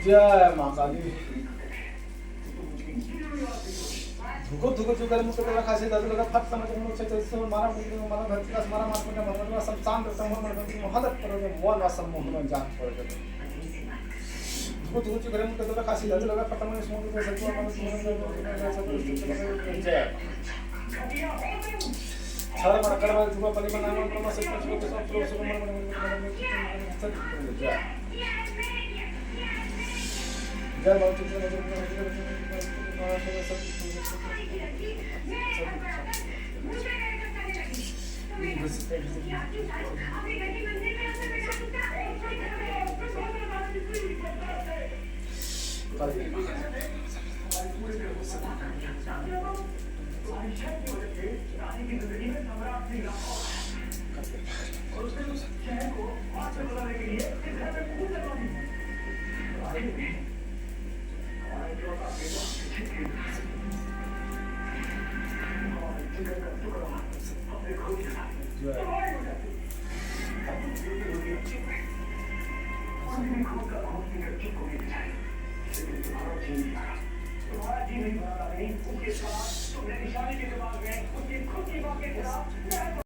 जय माँ काली। धुको धुको जो कर्म करते रखा से दादू लगा फट समझ में से से मारा मारा धरती का मारा मार को मरवा सब शांत रहता हूं मन हदत करोगे मोल वा सम्मोह में जान पड़ेगा। धुको धुको जो कर्म करते रखा से दादू लगा फट समझ में से से मन जय छाड़ मार करवा धुको पली बना मन से कुछ सब प्रो सब मन जय जय